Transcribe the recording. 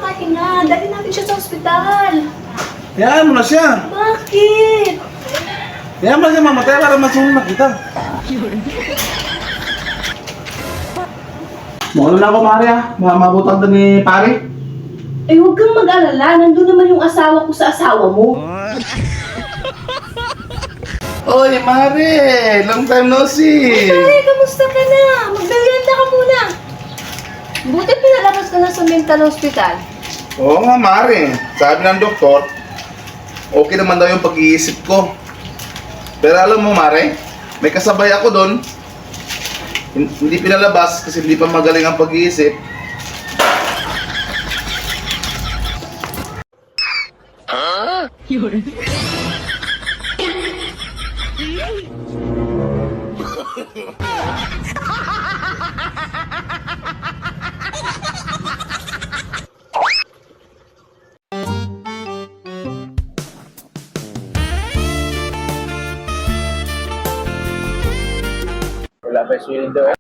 makahinga. Dali natin siya sa ospital. Hayaan mo na siya. Bakit? Hayaan mo na siya mamatay para masunod na kita. Mukha na ako, Maria. Mabutang na ni pare. Eh, huwag kang mag-alala. Nandun naman yung asawa ko sa asawa mo. Oy, Mare! Long time no see! Ay, kamusta ka na? Magdalianda ka muna. Buti pinalabas ka na sa mental hospital. Oo nga, Mare. Sabi ng doktor, okay naman daw yung pag-iisip ko. Pero alam mo, Mare, may kasabay ako doon. Hindi pinalabas kasi hindi pa magaling ang pag-iisip. Wala pa yung sweldo eh.